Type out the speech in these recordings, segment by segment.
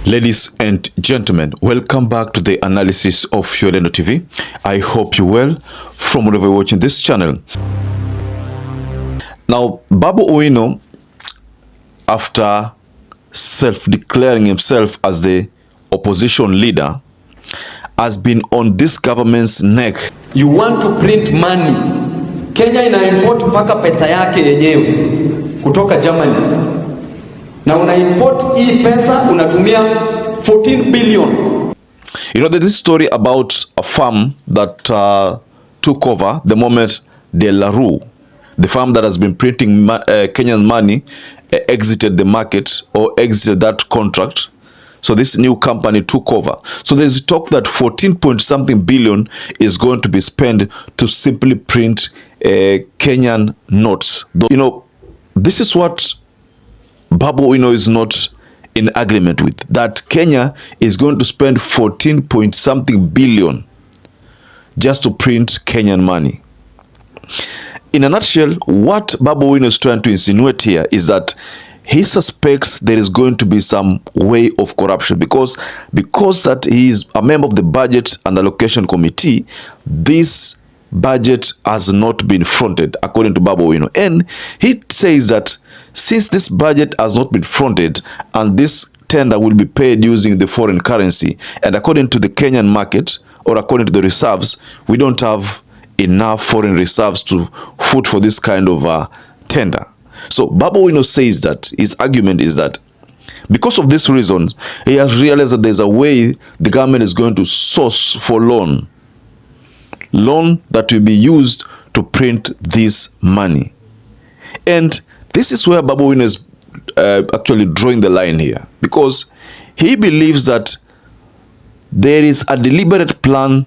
Ladies and gentlemen, welcome back to the analysis of YOLENO TV. I hope you're well from wherever you're watching this channel. Now, Babu Owino, after self-declaring himself as the opposition leader, has been on this government's neck. You want to print money. Kenya ina import mpaka pesa yake yenyewe kutoka Germany. Na una import hii pesa unatumia 14 billion. You know, there's this story about a farm that took over the moment De La Rue, the farm that has been printing Kenyan money, exited the market or exited that contract. So this new company took over. So there's talk that 14 point something billion is going to be spent to simply print Kenyan notes. You know, this is what Babu Owino is not in agreement with, that Kenya is going to spend 14 point something billion just to print Kenyan money. In a nutshell, what Babu Owino is trying to insinuate here is that he suspects there is going to be some way of corruption because that he is a member of the Budget and Allocation Committee. This budget has not been fronted, according to Babu Owino, and he says that since this budget has not been fronted and this tender will be paid using the foreign currency, and according to the Kenyan market or according to the reserves, we don't have enough foreign reserves to foot for this kind of tender. So Babu Owino says that his argument is that because of these reasons, he has realized that there's a way the government is going to source for loan that will be used to print this money. And this is where Babu Owino is actually drawing the line here, because he believes that there is a deliberate plan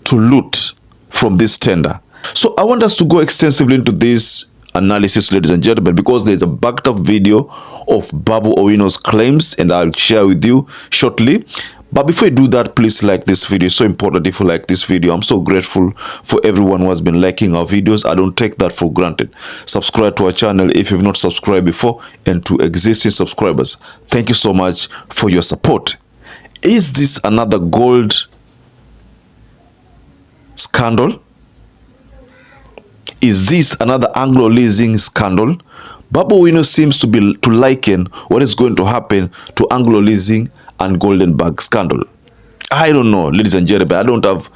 to loot from this tender. So I want us to go extensively into this analysis, ladies and gentlemen, because there's a backed up video of Babu Owino's claims and I'll share with you shortly. But before you do that, please like this video. It's so important if you like this video. I'm so grateful for everyone who has been liking our videos. I don't take that for granted. Subscribe to our channel if you've not subscribed before, and to existing subscribers, thank you so much for your support. Is this another gold scandal? Is this another Anglo leasing scandal? Babu Owino seems to liken what is going to happen to Anglo leasing and Golden Bag scandal. I don't know, ladies and gentlemen. I don't have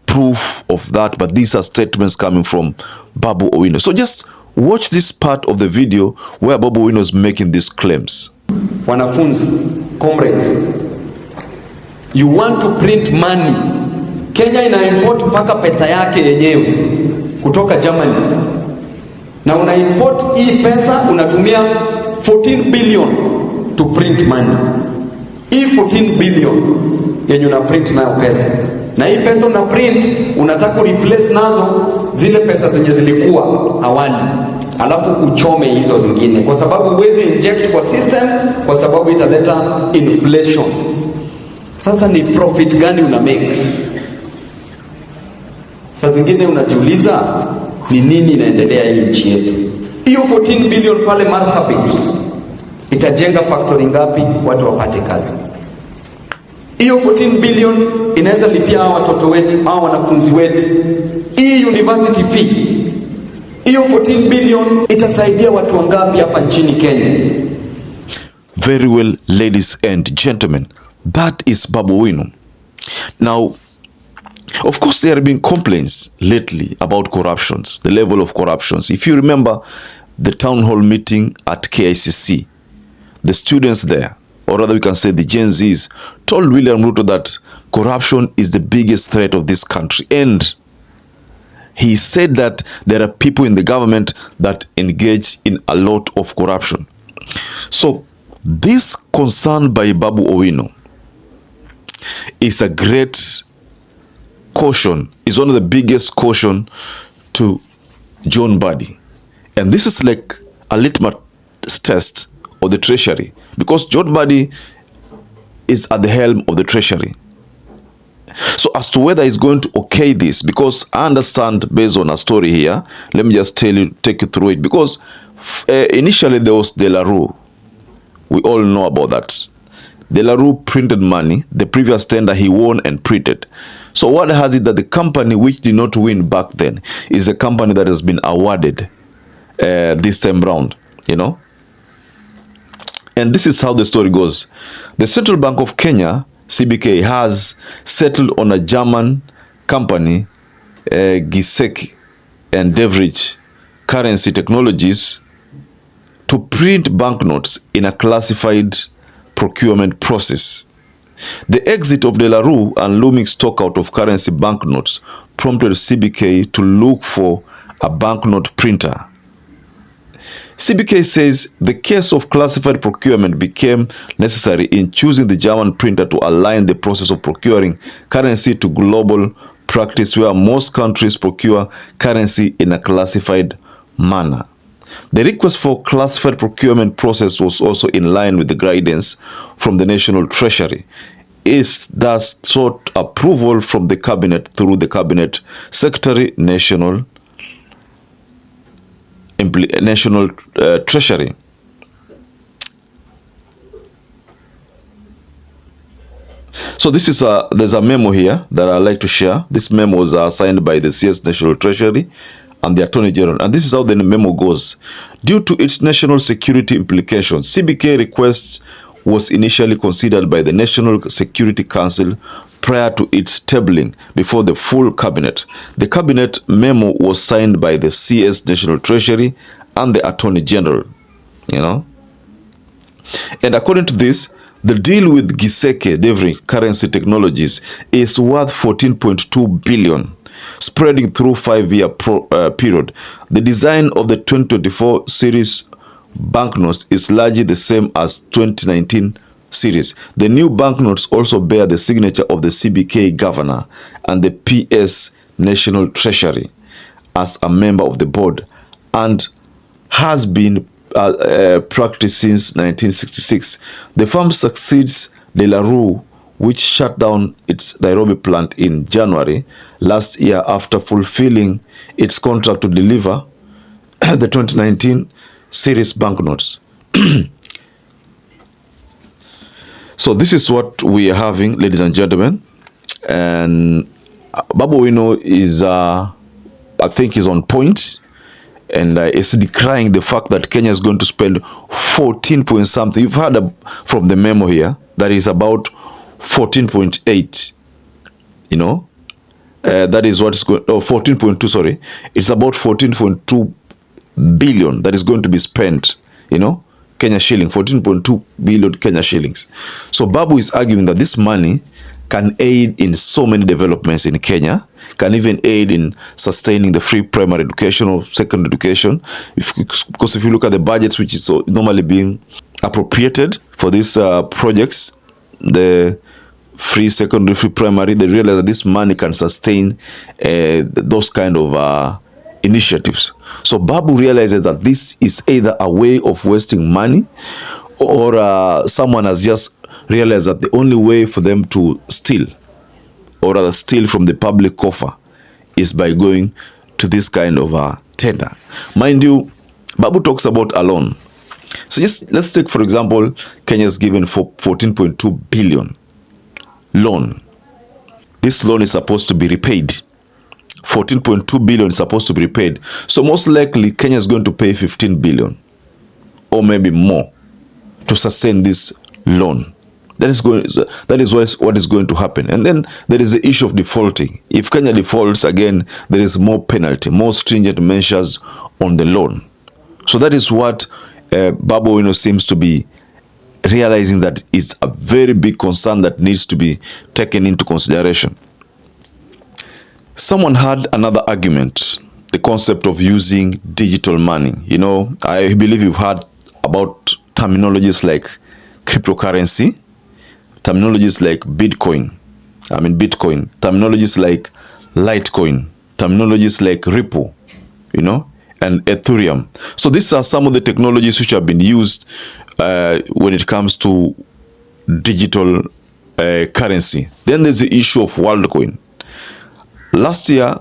proof of that, but these are statements coming from Babu Owino. So just watch this part of the video where Babu Owino is making these claims. Wanafunzi, comrades, you want to print money. Kenya ina import mpaka pesa yake yenyewe kutoka Germany. Na una import hii pesa unatumia 14 billion to print money. Hii 14 billion yenye una print nayo pesa. Na hii pesa una print unataka replace nazo zile pesa zenye zilikuwa awali. Alafu uchome hizo zingine kwa sababu huwezi inject kwa system, kwa sababu italeta inflation. Sasa ni profit gani una make? Sasa zingine unajiuliza ni nini inaendelea hii nchi yetu. Hiyo 14 billion pale Marsabit itajenga factory ngapi watu wapate kazi? Hiyo 14 billion inaweza lipia watoto wetu, hao wanafunzi wetu, hii university fee. Hiyo 14 billion itasaidia watu wangapi hapa nchini Kenya? Very well, ladies and gentlemen, that is Babu Owino. Now, of course, there have been complaints lately about corruptions, the level of corruptions. If you remember the town hall meeting at KICC, the students there, or rather we can say the Gen Zs, told William Ruto that corruption is the biggest threat of this country. And he said that there are people in the government that engage in a lot of corruption. So this concern by Babu Owino is a great caution, is one of the biggest caution to John Mbadi. And this is like a litmus test of the treasury, because John Mbadi is at the helm of the treasury. So as to whether he's going to okay this, because I understand based on a story here, let me just take you through it, because initially there was De La Rue. We all know about that. De La Rue printed money. The previous tender he won and printed. So what has it that the company which did not win back then is a company that has been awarded this time round, you know? And this is how the story goes. The Central Bank of Kenya, CBK, has settled on a German company, Giseke and Devrich Currency Technologies, to print banknotes in a classified procurement process. The exit of De La Rue and looming stock out of currency banknotes prompted CBK to look for a banknote printer. CBK says the case of classified procurement became necessary in choosing the German printer to align the process of procuring currency to global practice where most countries procure currency in a classified manner. The request for classified procurement process was also in line with the guidance from the National Treasury. It thus sought approval from the Cabinet through the Cabinet Secretary, National Treasury. So this is there's a memo here that I'd like to share. This memo was signed by the CS National Treasury and the Attorney General. And this is how the memo goes. Due to its national security implications, CBK request was initially considered by the National Security Council prior to its tabling before the full cabinet. The cabinet memo was signed by the CS National Treasury and the Attorney General, you know. And according to this, the deal with Giseke Devrich Currency Technologies is worth 14.2 billion, spreading through 5-year period. The design of the 2024 series banknotes is largely the same as 2019 series. The new banknotes also bear the signature of the CBK governor and the PS National Treasury as a member of the board, and has been practiced since 1966. The firm succeeds De La Rue, which shut down its Nairobi plant in January last year after fulfilling its contract to deliver the 2019 series banknotes. So this is what we are having, ladies and gentlemen. And Babu Owino is, I think, is on point, and is decrying the fact that Kenya is going to spend 14 point something. You've heard from the memo here that is about 14.8. You know, that is what is going. Oh, 14.2. Sorry, it's about 14.2 billion that is going to be spent. You know, Kenya shilling, 14.2 billion Kenya shillings. So Babu is arguing that this money can aid in so many developments in Kenya, can even aid in sustaining the free primary education or secondary education. Because if you look at the budgets which is normally being appropriated for these projects, the free secondary, free primary, they realize that this money can sustain those kind of initiatives. So Babu realizes that this is either a way of wasting money, or someone has just realized that the only way for them to steal, or rather steal from the public coffer, is by going to this kind of tender. Mind you, Babu talks about a loan. So just let's take, for example, Kenya's given for 14.2 billion loan. This loan is supposed to be repaid. 14.2 billion is supposed to be repaid. So most likely Kenya is going to pay 15 billion or maybe more to sustain this loan. That is what is going to happen. And then there is the issue of defaulting. If Kenya defaults again, there is more penalty, more stringent measures on the loan. So that is what Babu Owino seems to be realizing, that is a very big concern that needs to be taken into consideration. Someone had another argument, the concept of using digital money. You know, I believe you've heard about terminologies like cryptocurrency, terminologies like Bitcoin, terminologies like Litecoin, terminologies like Ripple, you know, and Ethereum. So these are some of the technologies which have been used when it comes to digital currency. Then there's the issue of WorldCoin. Last year,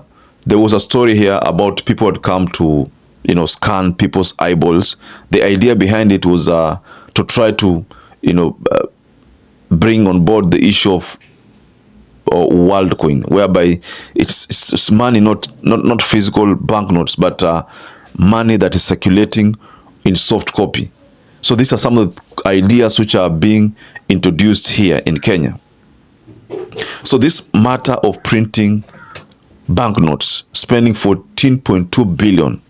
there was a story here about people had come to, you know, scan people's eyeballs. The idea behind it was to try to, you know, bring on board the issue of WorldCoin, whereby it's money, not physical banknotes, but money that is circulating in soft copy. So these are some of the ideas which are being introduced here in Kenya. So this matter of printing banknotes, spending 14.2 billion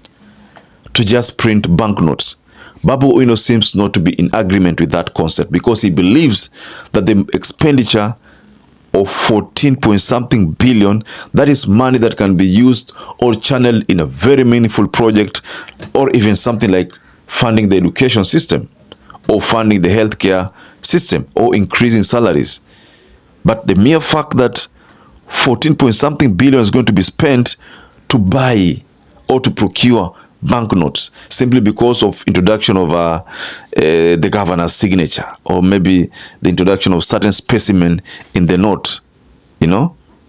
to just print banknotes, Babu Owino seems not to be in agreement with that concept, because he believes that the expenditure of 14 point something billion, that is money that can be used or channeled in a very meaningful project, or even something like funding the education system, or funding the healthcare system, or increasing salaries. But the mere fact that 14 point something billion is going to be spent to buy or to procure banknotes simply because of introduction of the governor's signature, or maybe the introduction of certain specimen in the note,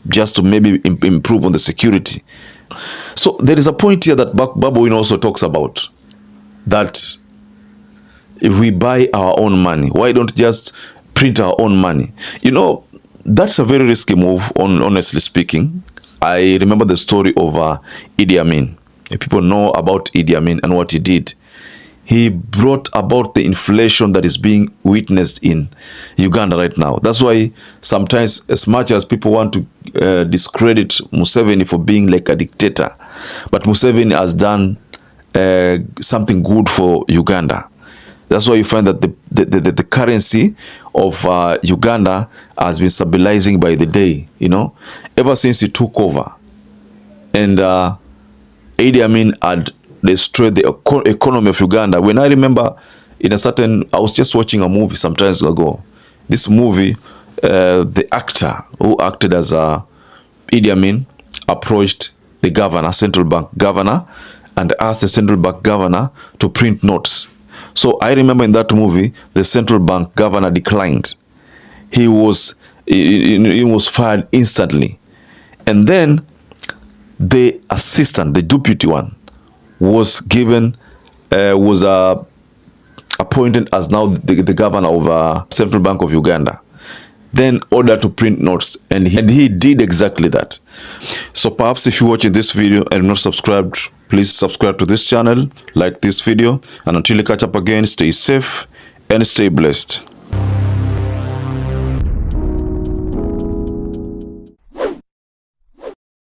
just to maybe improve on the security. So there is a point here that Babu Owino also talks about, that if we buy our own money, why don't just print our own money? That's a very risky move, honestly speaking. I remember the story of Idi Amin. People know about Idi Amin and what he did. He brought about the inflation that is being witnessed in Uganda right now. That's why sometimes, as much as people want to discredit Museveni for being like a dictator, but Museveni has done something good for Uganda. That's why you find that the currency of Uganda has been stabilizing by the day, ever since he took over. And Idi Amin had destroyed the economy of Uganda. When I remember, I was just watching a movie some time ago. This movie, the actor who acted as Idi Amin approached the governor, central bank governor, and asked the central bank governor to print notes. So I remember in that movie, the central bank governor declined. He was fired instantly. And then the assistant, the deputy one, was appointed as now the governor of Central Bank of Uganda, then ordered to print notes, and he did exactly that. So perhaps if you're watching this video and not subscribed, please subscribe to this channel, like this video, and until we catch up again, stay safe and stay blessed.